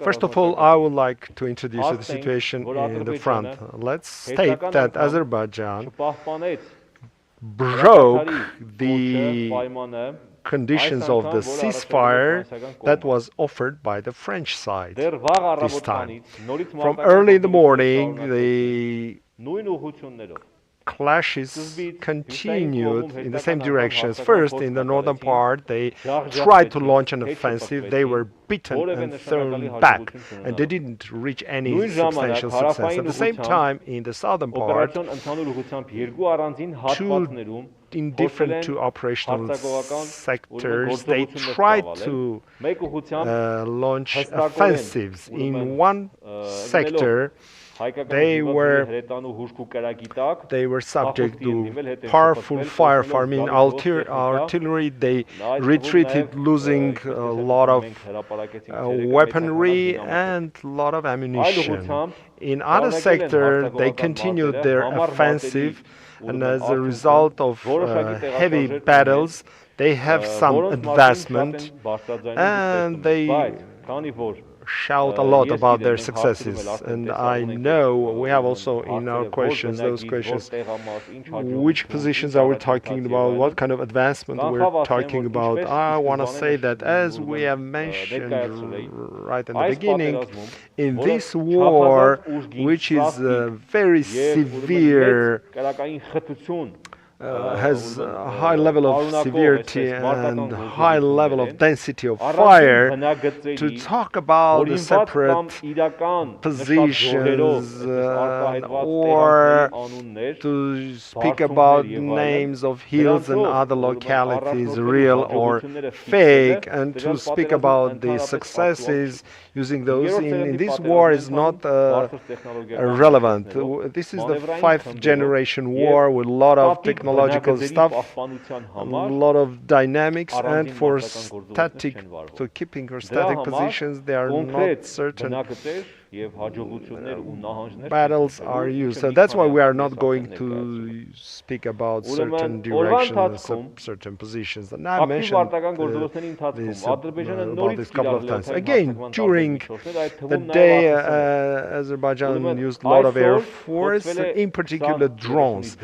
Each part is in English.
First of all, I would like to introduce you the situation in the front. Let's state that Azerbaijan broke the conditions of the ceasefire that was offered by the French side this time. From early in the morning, the clashes continued in the same directions. First, in the northern part, they tried to launch an offensive. They were beaten and thrown back, and they didn't reach any substantial success. At the same time, in the southern part, in different two operational sectors, they tried to launch offensives. In one sector, they were subject to powerful fire from artillery. They retreated, losing a lot of weaponry and a lot of ammunition. In other sector, they continued their offensive, and as a result of heavy battles, they have some advancement, and they shout a lot about their successes. And I know we have also in our questions those questions: which positions are we talking about, what kind of advancement we're talking about. I want to say that, as we have mentioned right in the beginning, in this war, which is very severe, has a high level of severity and high level of density of fire, to talk about the separate positions or to speak about names of hills and other localities, real or fake, and to speak about the successes using those in this war is not relevant. This is the fifth generation war with a lot of technological stuff, a lot of dynamics, and for keeping or static positions, they are not certain battles are used. So that's why we are not going to speak about certain directions, certain positions. And I mentioned this about this couple of times. Again, during the day, Azerbaijan used a lot of air force, in particular drones.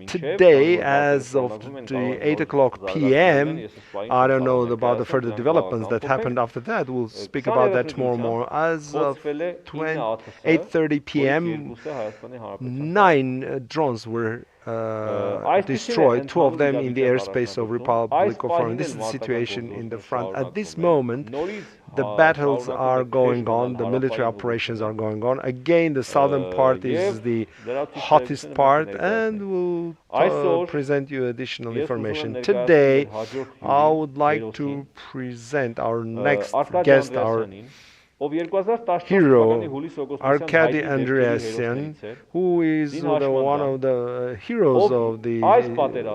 Today, as of the 8 o'clock p.m., I don't know about the further developments that happened after that. We'll speak about that tomorrow. As of 8:30 p.m., 9 drones were destroyed, 2 of them in the airspace of Republic of Ireland. This is the situation in the front. At this moment, the battles are going on, the military operations are going on. Again, the southern part is the hottest part, and we'll present you additional information. Today, I would like to present our next guest, our hero, Arkadi Andreasyan, who is one of the heroes of the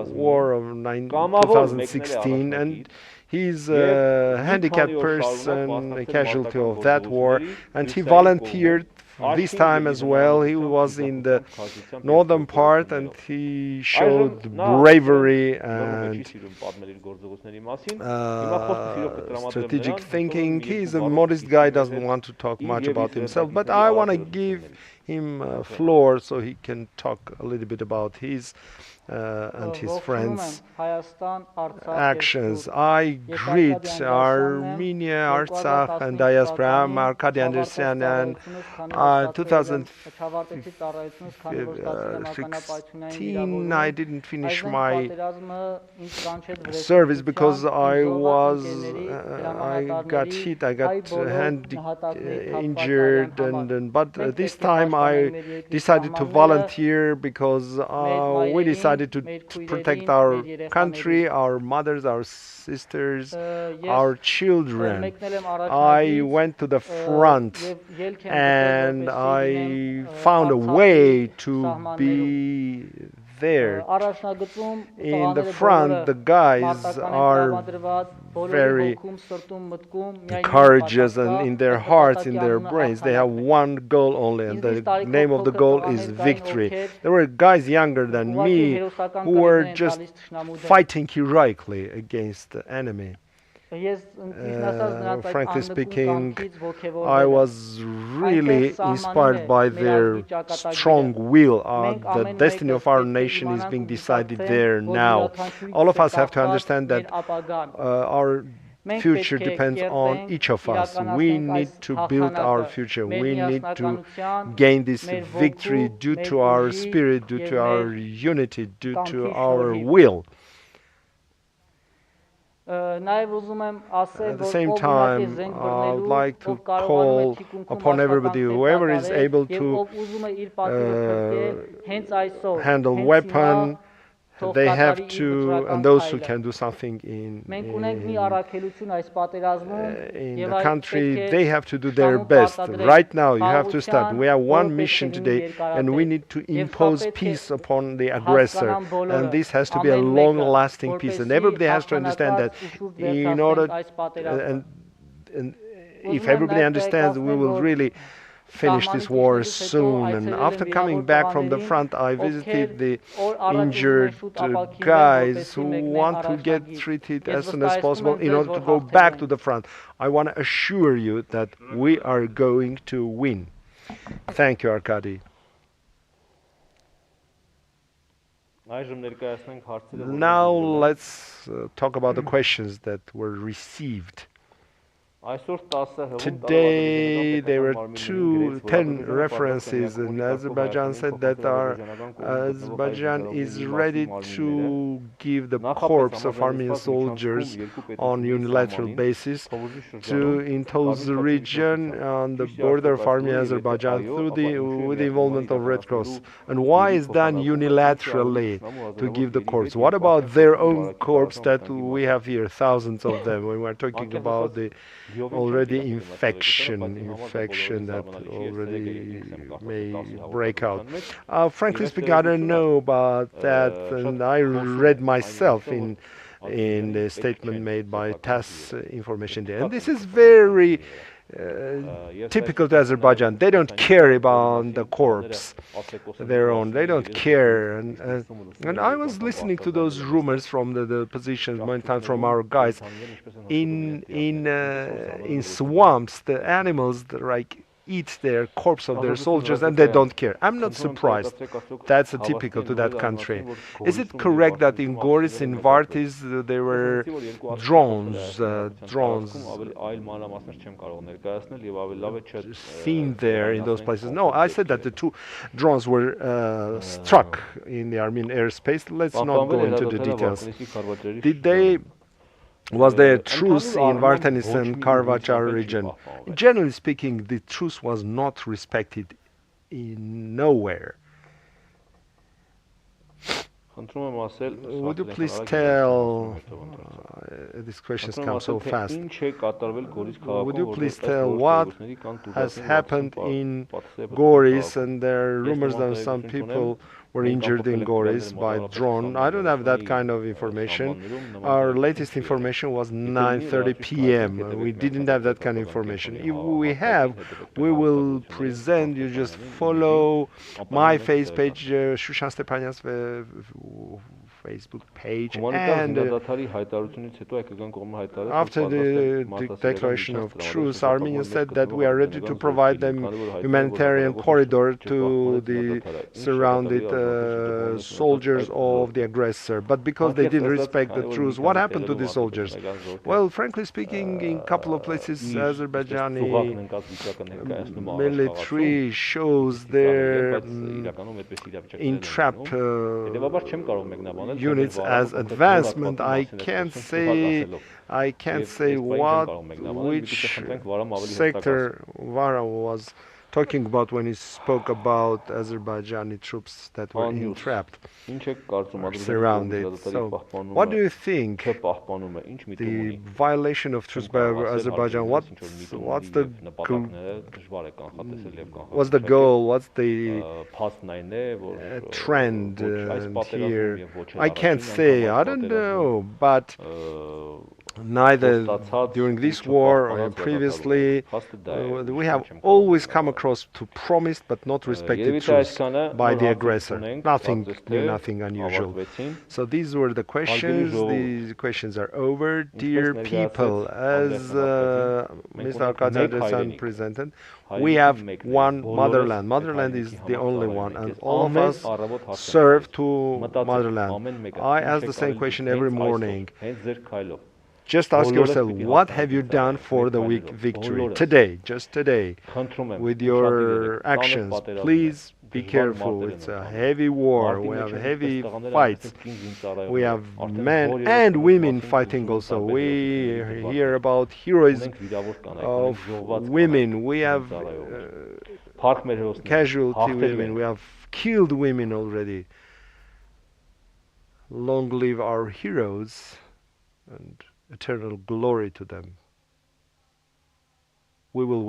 war of 2016, and he's a handicapped person, a casualty of that war, and he volunteered this time as well. He was in the northern part, and he showed bravery and strategic thinking. He's a modest guy, doesn't want to talk much about himself, but I want to give him a floor so he can talk a little bit about his and his friends' actions. I greet Armenia, Artsakh, and diaspora. I'm Arkadi Andreasyan, and 2016 I didn't finish my service because I got hit, I got hand injured, but this time I decided to volunteer because we decided to protect our country, our mothers, our sisters, our children. I went to the front and I found a way to be there. In the front, the guys are very courageous, and in their hearts, in their brains, they have one goal only, and the name of the goal is victory. There were guys younger than me who were just fighting heroically against the enemy. Frankly speaking, I was really inspired by their strong will. The destiny of our nation is being decided there now. All of us have to understand that our future depends on each of us. We need to build our future. We need to gain this victory due to our spirit, due to our unity, due to our will. At the same time, I would like to call upon everybody, whoever is able to handle weapon, they have to, and those who can do something in the country, they have to do their best. Right now, you have to start. We have one mission today, and we need to impose peace upon the aggressor. And this has to be a long-lasting peace. And everybody has to understand that in order, and if everybody understands, we will really finish this war soon. And after coming back from the front, I visited the injured guys who want to get treated as soon as possible in order to go back to the front. I want to assure you that we are going to win. Thank you, Arkadi. Now let's talk about the questions that were received. Today there were 10 references, and Azerbaijan said that Azerbaijan is ready to give the corpse of Armenian soldiers on unilateral basis into the region on the border of Armenia and Azerbaijan with the involvement of Red Cross. And why is done unilaterally to give the corpse? What about their own corpse that we have here, thousands of them, when we're talking about the already infection that already may break out. Frankly speaking, I don't know about that, and I read myself in the statement made by TASS information there. And this is very typical to Azerbaijan. They don't care about the corpse, their own. They don't care. And I was listening to those rumors from the positions many times from our guys. In swamps, the animals eat their corpse of their soldiers and they don't care. I'm not surprised. That's typical to that country. Is it correct that in Goris, in Vartis, there were drones seen there in those places? No, I said that the 2 drones were struck in the Armenian airspace. Let's not go into the details. Was there a truce in Vartanis and Karvachar region? Generally speaking, the truce was not respected in nowhere. Would you please tell, these questions come so fast, would you please tell what has happened in Goris? And there are rumors that some people were injured in Goris by drone. I don't have that kind of information. Our latest information was 9:30 p.m. We didn't have that kind of information. If we have, we will present. You just follow my face page, Shushan Stepanyan's Facebook page, and after the declaration of truce, Armenia said that we are ready to provide them humanitarian corridor to the surrounded soldiers of the aggressor. But because they didn't respect the truce, what happened to the soldiers? Well, frankly speaking, in a couple of places, Azerbaijani military shows their entrap units as advancement. I can't say which sector Vara was talking about when he spoke about Azerbaijani troops that were entrapped or surrounded. So, what do you think? The violation of truce by Azerbaijan, what's the goal? What's the trend here? I can't say. I don't know, but Neither during this war or previously, we have always come across to promised but not respected truths by the aggressor. Nothing new, nothing unusual. So these were the questions. These questions are over. Dear people, as Mr. Arkadi Andreasyan presented, we have one motherland. Motherland is the only one, and all of us serve to motherland. I ask the same question every morning. Just ask yourself, what have you done for the victory today, just today, with your actions? Please be careful. It's a heavy war. We have heavy fights. We have men and women fighting also. We hear about heroism of women. We have casualty women. We have killed women already. Long live our heroes, and eternal glory to them. We will win.